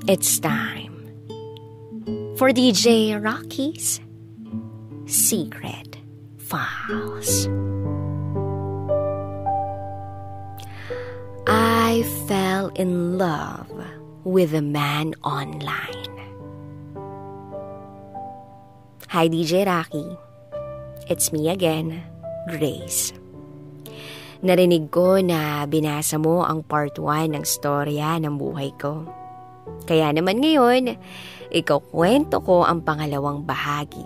It's time for DJ Rocky's Secret Files. I fell in love with a man online. Hi DJ Rocky, it's me again, Grace. Narinig ko na binasa mo ang part 1 ng storya ng buhay ko. Kaya naman ngayon, ikukwento ko ang pangalawang bahagi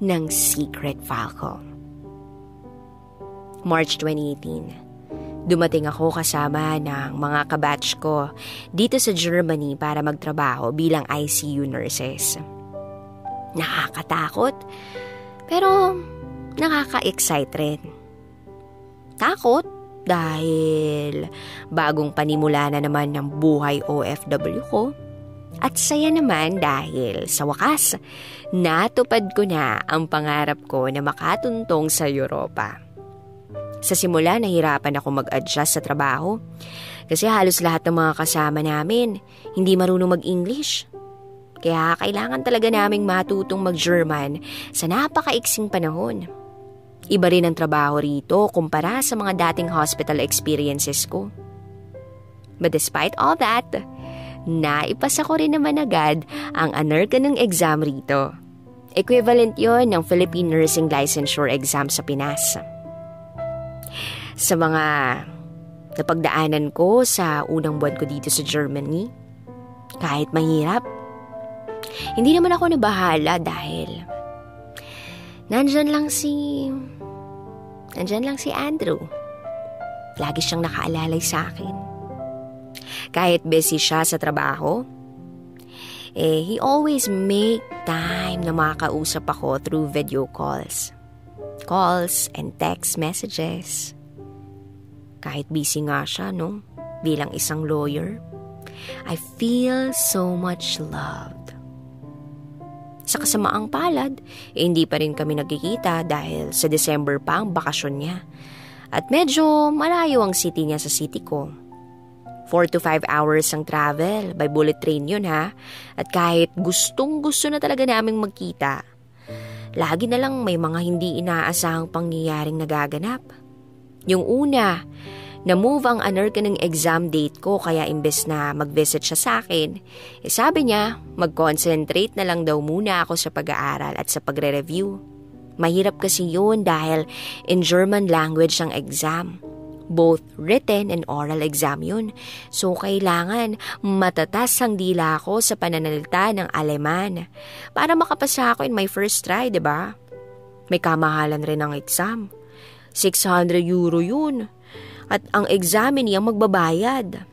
ng Secret File ko. March 2018, dumating ako kasama ng mga kabatch ko dito sa Germany para magtrabaho bilang ICU nurses. Nakakatakot, pero nakaka-excite rin. Takot dahil bagong panimula na naman ng buhay OFW ko, at saya naman dahil sa wakas, natupad ko na ang pangarap ko na makatuntong sa Europa. Sa simula, nahirapan ako mag-adjust sa trabaho kasi halos lahat ng mga kasama namin hindi marunong mag-English. Kaya kailangan talaga naming matutong mag-German sa napakaiksing panahon. Iba rin ang trabaho rito kumpara sa mga dating hospital experiences ko. But despite all that, naipasa ko rin naman agad ang American exam rito. Equivalent yon ng Philippine Nursing Licensure Exam sa Pinas. Sa mga napagdaanan ko sa unang buwan ko dito sa Germany, kahit mahirap, hindi naman ako nabahala dahil nandyan lang si Andrew. Lagi siyang nakaalalay sa akin. Kahit busy siya sa trabaho, he always make time na makausap ako through video calls. Calls and text messages. Kahit busy nga siya, no? Bilang isang lawyer, I feel so much loved. Sa kasamaang palad, hindi pa rin kami nagkikita dahil sa December pa ang bakasyon niya. At medyo malayo ang city niya sa city ko. 4 to 5 hours ang travel, by bullet train yun ha. At kahit gustong-gusto na talaga naming magkita, lagi na lang may mga hindi inaasahang pangyayaring nagaganap. Yung una, na-move ang American exam date ko kaya imbes na mag-visit siya sa akin, sabi niya mag-concentrate na lang daw muna ako sa pag-aaral at sa pagre-review. Mahirap kasi yun dahil in German language ang exam. Both written and oral exam yun. So kailangan matatas ang dila ko sa pananalita ng Aleman para makapasa ako in my first try, diba? May kamahalan rin ang exam. 600 euro yun. At ang examen niya magbabayad.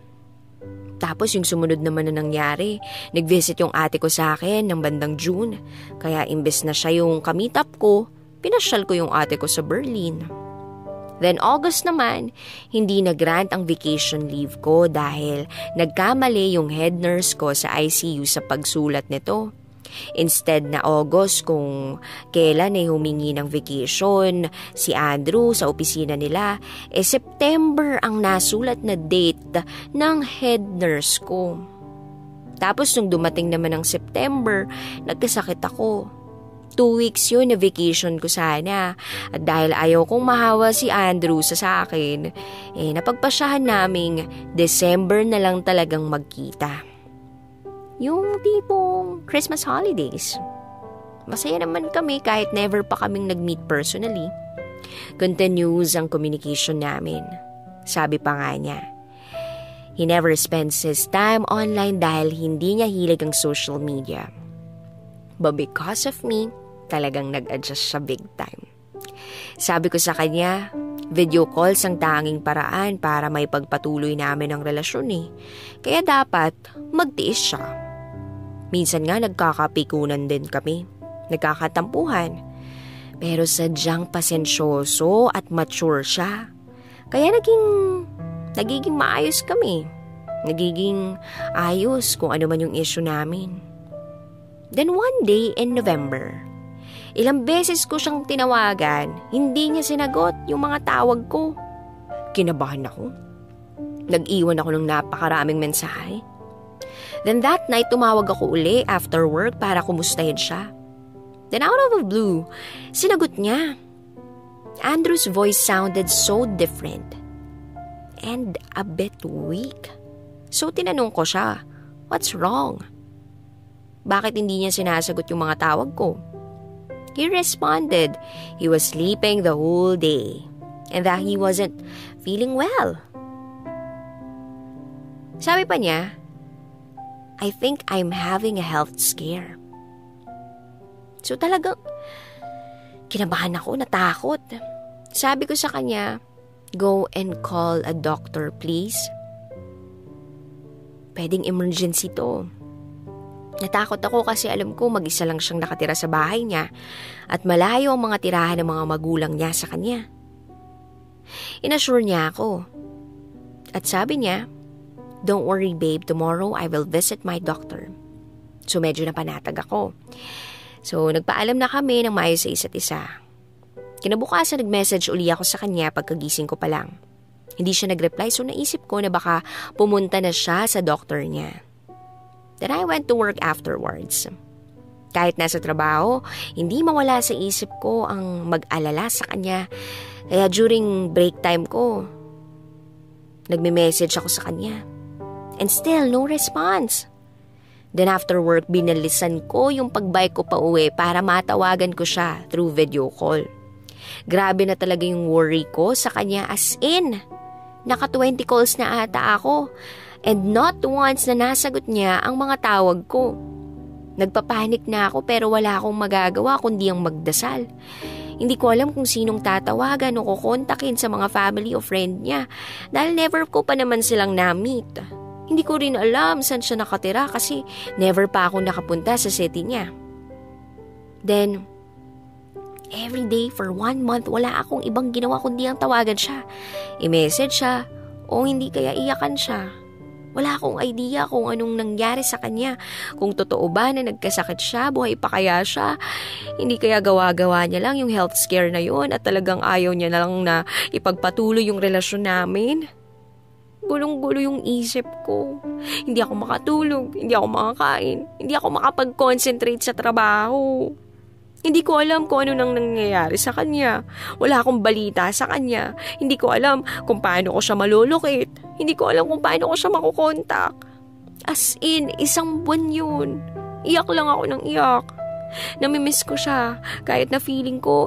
Tapos yung sumunod naman na nangyari, nag-visit yung ate ko sa akin ng bandang June. Kaya imbes na siya yung ka-meet up ko, pinasyal ko yung ate ko sa Berlin. Then August naman, hindi na-grant ang vacation leave ko dahil nagkamali yung head nurse ko sa ICU sa pagsulat nito. Instead na August kung kailan ay humingi ng vacation si Andrew sa opisina nila, September ang nasulat na date ng head nurse ko. Tapos nung dumating naman ang September, nagkasakit ako. 2 weeks yun na vacation ko sana. At dahil ayaw kong mahawa si Andrew sa akin, napagpasyahan naming December na lang talagang magkita. Yung tipong Christmas holidays. Masaya naman kami kahit never pa kaming nag-meet personally. Continuous ang communication namin. Sabi pa nga niya, he never spends his time online dahil hindi niya hilig ang social media. But because of me, talagang nag-adjust siya big time. Sabi ko sa kanya, video calls ang tanging paraan para may pagpatuloy namin ang relasyon eh. Kaya dapat magtiis siya. Minsan nga nagkakapikunan din kami, nagkakatampuhan. Pero sadyang pasensyoso at mature siya. Kaya nagiging maayos kami. Nagiging ayos kung ano man yung issue namin. Then one day in November, ilang beses ko siyang tinawagan, hindi niya sinagot yung mga tawag ko. Kinabahan ako. Nag-iwan ako ng napakaraming mensahe. Then that night, tumawag ako uli after work para kumustahin siya. Then out of the blue, sinagot niya. Andrew's voice sounded so different and a bit weak. So tinanong ko siya, what's wrong? Bakit hindi niya sinasagot yung mga tawag ko? He responded he was sleeping the whole day and that he wasn't feeling well. Sabi pa niya, I think I'm having a health scare. So talagang kinabahan ako, natakot. Sabi ko sa kanya, go and call a doctor please. Pwedeng emergency to. Natakot ako kasi alam ko mag-isa lang siyang nakatira sa bahay niya at malayo ang mga tirahan ng mga magulang niya sa kanya. Inassure niya ako. At sabi niya, don't worry babe, tomorrow I will visit my doctor. So medyo napanatag ako. So nagpaalam na kami ng maayos sa isa't isa. Kinabukasan nag-message uli ako sa kanya pagkagising ko pa lang. Hindi siya nag-reply so naisip ko na baka pumunta na siya sa doctor niya. Then I went to work afterwards. Kahit nasa trabaho, hindi mawala sa isip ko ang mag-alala sa kanya. Kaya during break time ko, nagme-message ako sa kanya. And still, no response. Then after work, binalisan ko yung pagbike ko pa uwi para matawagan ko siya through video call. Grabe na talaga yung worry ko sa kanya as in. Naka 20 calls na ata ako. And not once na nasagot niya ang mga tawag ko. Nagpapanik na ako pero wala akong magagawa kundi ang magdasal. Hindi ko alam kung sinong tatawagan o kukontakin sa mga family o friend niya dahil never ko pa naman silang na-meet. Hindi ko rin alam saan siya nakatira kasi never pa ako nakapunta sa city niya. Then, every day for 1 month wala akong ibang ginawa kundi ang tawagan siya. I-message siya o hindi kaya iyakan siya. Wala akong idea kung anong nangyari sa kanya. Kung totoo ba na nagkasakit siya, buhay pa kaya siya. Hindi kaya gawa-gawa niya lang yung health scare na yun at talagang ayaw niya na lang na ipagpatuloy yung relasyon namin. Gulong-gulo yung isip ko. Hindi ako makatulog, hindi ako makakain, hindi ako makapag-concentrate sa trabaho. Hindi ko alam kung ano nang nangyayari sa kanya. Wala akong balita sa kanya. Hindi ko alam kung paano ko siya malulukit. Hindi ko alam kung paano ko siya makukontak. As in, 1 buwan yun. Iyak lang ako ng iyak. Namimiss ko siya. Kahit na feeling ko,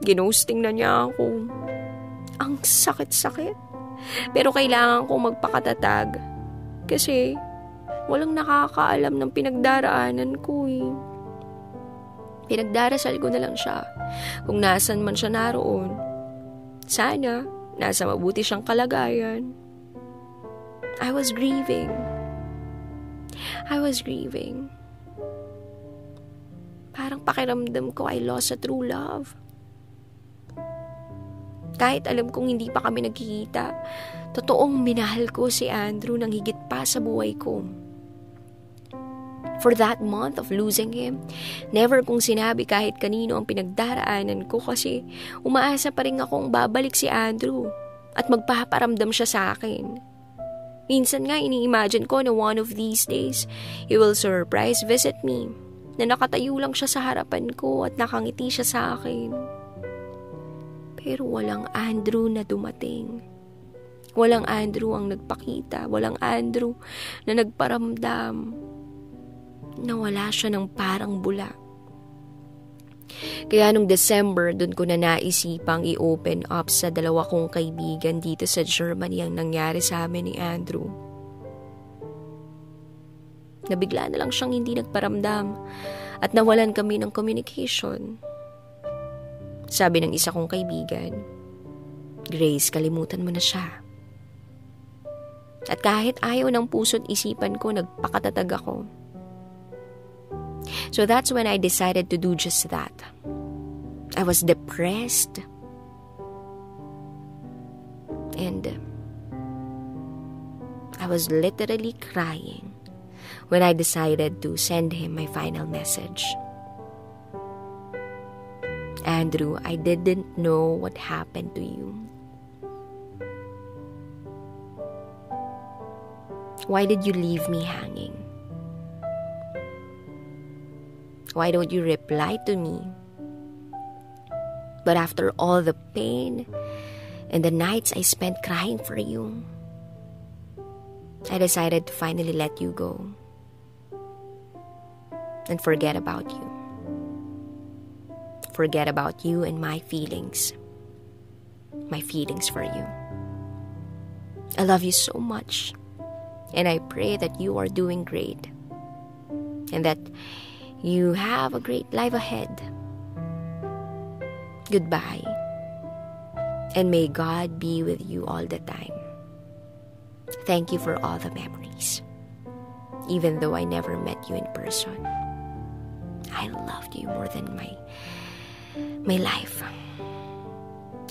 ginhosting na niya ako. Ang sakit-sakit. Pero kailangan kong magpakatatag. Kasi, walang nakakaalam ng pinagdaraanan ko Pinagdarasal ko na lang siya kung nasan man siya naroon. Sana, nasa mabuti siyang kalagayan. I was grieving. Parang pakiramdam ko I lost a true love. Kahit alam kong hindi pa kami nagkikita, totoong minahal ko si Andrew nang higit pa sa buhay ko. For that month of losing him, never kong sinabi kahit kanino ang pinagdaraanan ko kasi umaasa pa rin akong babalik si Andrew at magpaparamdam siya sa akin. Minsan nga ini-imagine ko na one of these days, he will surprise visit me, na nakatayo lang siya sa harapan ko at nakangiti siya sa akin. Pero walang Andrew na dumating. Walang Andrew ang nagpakita, walang Andrew na nagparamdam. Nawala siya ng parang bula. Kaya nung December, doon ko na naisipang i-open up sa 2 kong kaibigan dito sa Germany ang nangyari sa amin ni Andrew. Nabigla na lang siyang hindi nagparamdam at nawalan kami ng communication. Sabi ng isa kong kaibigan, Grace, kalimutan mo na siya. At kahit ayaw ng puso't isipan ko, nagpakatatag ako. So that's when I decided to do just that. I was depressed. And I was literally crying when I decided to send him my final message. Andrew, I didn't know what happened to you. Why did you leave me hanging? Why don't you reply to me? But after all the pain and the nights I spent crying for you, I decided to finally let you go and forget about you. Forget about you and my feelings. My feelings for you. I love you so much, and I pray that you are doing great and that you have a great life ahead. Goodbye, and may God be with you all the time. Thank you for all the memories, even though I never met you in person. I loved you more than my life.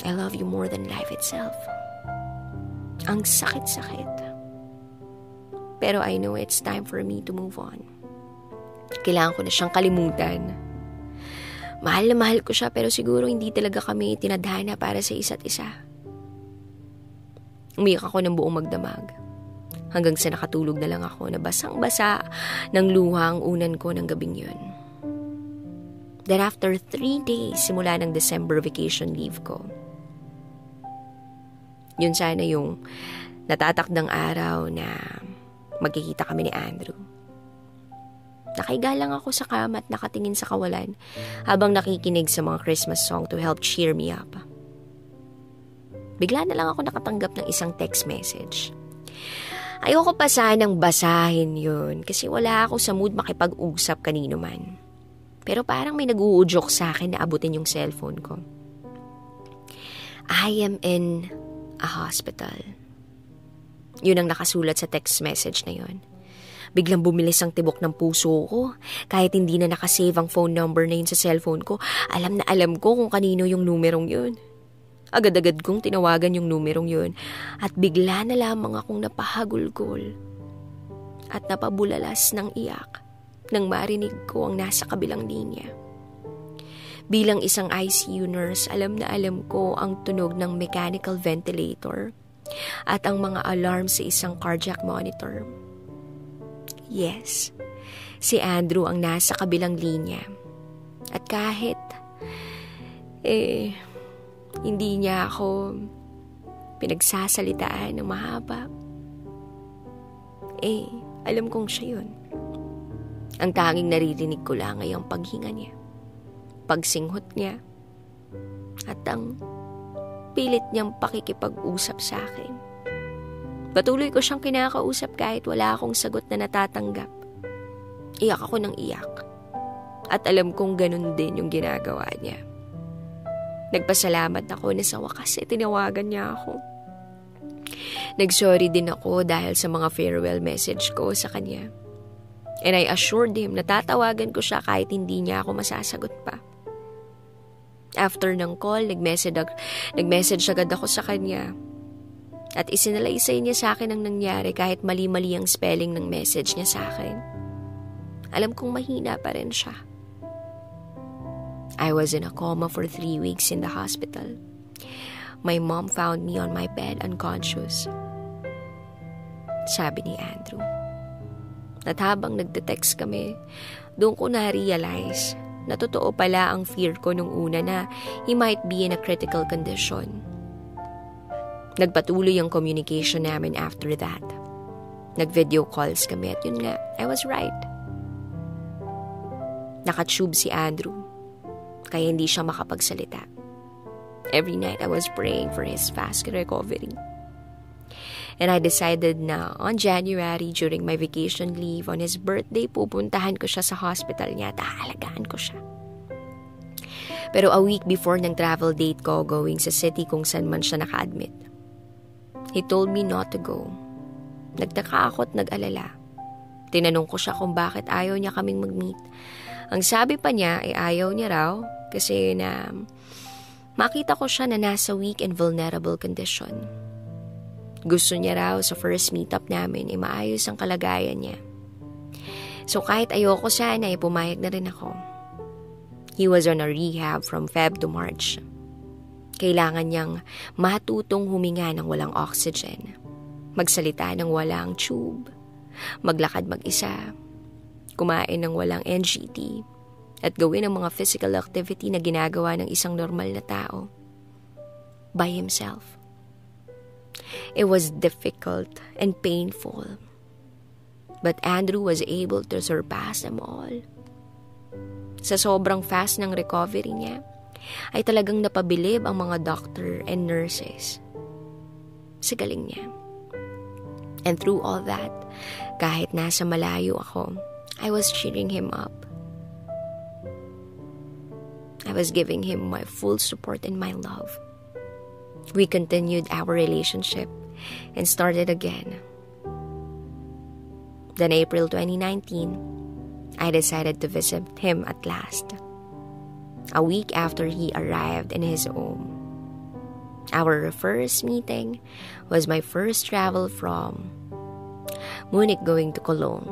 I love you more than life itself. Ang sakit-sakit. Pero I know it's time for me to move on. Kailangan ko na siyang kalimutan. Mahal na mahal ko siya, pero siguro hindi talaga kami tinadhana para sa isa't isa. Umiyak ako ng buong magdamag. Hanggang sa nakatulog na lang ako na basang-basa ng luha ang unan ko ng gabing yun. Then after 3 days simula ng December vacation leave ko, yun sana yung natatakdang araw na magkikita kami ni Andrew. Nakaiga lang ako sa kama at nakatingin sa kawalan habang nakikinig sa mga Christmas song to help cheer me up. Bigla na lang ako nakatanggap ng isang text message. Ayoko pa sanang basahin yun kasi wala ako sa mood makipag-usap kanino man. Pero parang may nag-uudyok sa akin na abutin yung cellphone ko. I am in a hospital. Yun ang nakasulat sa text message na yun. Biglang bumilis ang tibok ng puso ko. Kahit hindi na nakasave ang phone number na yun sa cellphone ko, alam na alam ko kung kanino yung numerong yun. Agad-agad kong tinawagan yung numerong yun at bigla na lamang akong napahagulgol at napabulalas ng iyak nang marinig ko ang nasa kabilang linya. Bilang isang ICU nurse, alam na alam ko ang tunog ng mechanical ventilator at ang mga alarm sa isang cardiac monitor. Yes, si Andrew ang nasa kabilang linya. At kahit, hindi niya ako pinagsasalitaan ng mahaba, alam kong siya yun. Ang tanging naririnig ko lang ay ang paghinga niya, pagsinghot niya, at ang pilit niyang pakikipag-usap sa akin. Patuloy ko siyang kinakausap kahit wala akong sagot na natatanggap. Iyak ako ng iyak. At alam kong ganun din yung ginagawa niya. Nagpasalamat ako na sa wakas tinawagan niya ako. Nagsorry din ako dahil sa mga farewell message ko sa kanya. And I assured him na tatawagan ko siya kahit hindi niya ako masasagot pa. After ng call, nag-message agad ako sa kanya. At isinalaysay niya sa akin ang nangyari kahit mali-mali ang spelling ng message niya sa akin. Alam kong mahina pa rin siya. I was in a coma for 3 weeks in the hospital. My mom found me on my bed unconscious. Sabi ni Andrew. At habang nagte-text kami, doon ko na-realize na totoo pala ang fear ko nung una na he might be in a critical condition. Nagpatuloy ang communication namin after that. Nag-video calls kami at yun nga, I was right. Nakatube si Andrew, kaya hindi siya makapagsalita. Every night I was praying for his fast recovery. And I decided na on January during my vacation leave on his birthday, pupuntahan ko siya sa hospital niya at aalagaan ko siya. Pero a week before ng travel date ko going sa city kung saan man siya naka-admit, he told me not to go. Nagtaka ako at nag-alala. Tinanong ko siya kung bakit ayaw niya kaming mag-meet. Ang sabi pa niya ay ayaw niya raw kasi na makita ko siya na nasa weak and vulnerable condition. Gusto niya raw sa first meetup namin ay maayos ang kalagayan niya. So kahit ayoko sana ay pumayag na rin ako. He was on a rehab from Feb to March. Kailangan niyang matutong huminga ng walang oxygen, magsalita ng walang tube, maglakad mag-isa, kumain ng walang NGT, at gawin ang mga physical activity na ginagawa ng isang normal na tao by himself. It was difficult and painful, but Andrew was able to surpass them all. Sa sobrang fast ng recovery niya, ay talagang napabilib ang mga doctor and nurses sa galing niya. And through all that, kahit nasa malayo ako, I was cheering him up. I was giving him my full support and my love. We continued our relationship and started again. Then April 2019, I decided to visit him at last. A week after he arrived in his home. Our first meeting was my first travel from Munich going to Cologne.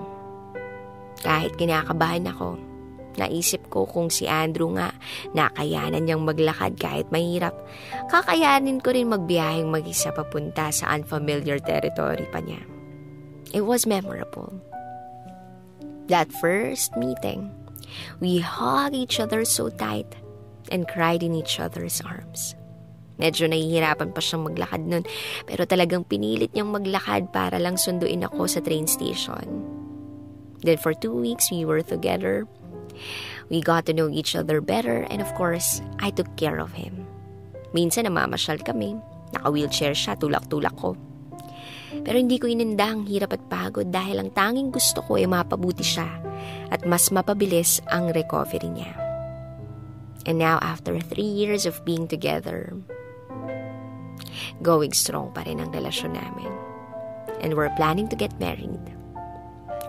Kahit kinakabahan ako, naisip ko kung si Andrew nga nakayanan niyang maglakad kahit mahirap, kakayanin ko rin magbiyaheng mag-isa papunta sa unfamiliar territory pa niya. It was memorable. That first meeting, we hugged each other so tight and cried in each other's arms. Medyo nahihirapan pa siyang maglakad nun, pero talagang pinilit niyang maglakad para lang sunduin ako sa train station. Then for 2 weeks, we were together. We got to know each other better, and of course, I took care of him. Minsan namamasyal kami, naka-wheelchair siya, tulak-tulak ko. Pero hindi ko ininda ang hirap at pagod dahil ang tanging gusto ko ay mapabuti siya at mas mapabilis ang recovery niya. And now, after 3 years of being together, going strong pa rin ang relasyon namin. And we're planning to get married.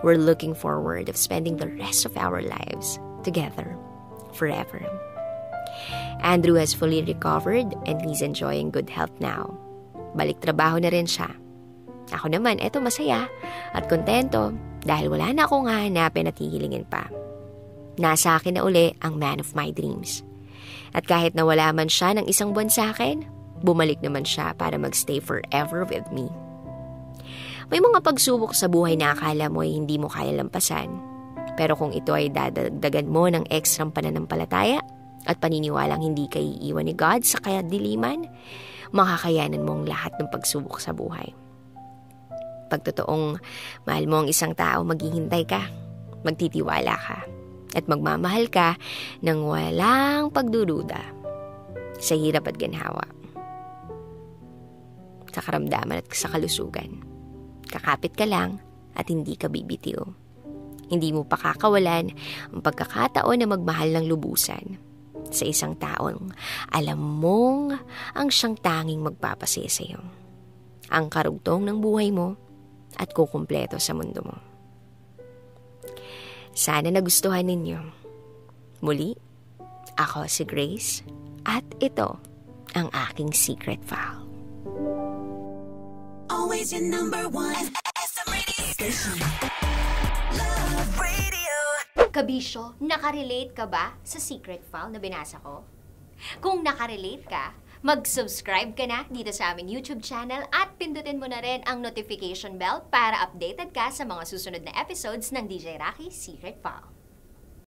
We're looking forward of spending the rest of our lives together forever. Andrew has fully recovered and he's enjoying good health now. Balik trabaho na rin siya. Ako naman, eto masaya at kontento dahil wala na akong hahanapin at hihilingin pa. Nasa akin na uli ang man of my dreams. At kahit nawala man siya ng 1 buwan sa akin, bumalik naman siya para magstay forever with me. May mga pagsubok sa buhay na akala mo ay hindi mo kaya lampasan. Pero kung ito ay dadagdagan mo ng ekstrang pananampalataya at paniniwalang hindi ka iiwan ni God sa kadiliman, makakayanan mo ang lahat ng pagsubok sa buhay. Pag totoong mahal mo ang isang tao, maghihintay ka, magtitiwala ka, at magmamahal ka ng walang pagdududa sa hirap at ginhawa, sa karamdaman at sa kalusugan. Kakapit ka lang at hindi ka bibitiw. Hindi mo pakakawalan ang pagkakataon na magmahal ng lubusan sa isang taong alam mong ang siyang tanging magpapasaya sa iyo, ang karugtong ng buhay mo at kukumpleto sa mundo mo. Sana nagustuhan ninyo. Muli, ako si Grace at ito ang aking secret file. Always your number one SM radio station. Love Radio. Kabisyo, nakarelate ka ba sa secret file na binasa ko? Kung nakarelate ka, mag-subscribe ka na dito sa aming YouTube channel at pindutin mo na rin ang notification bell para updated ka sa mga susunod na episodes ng DJ Rocky's Secret File.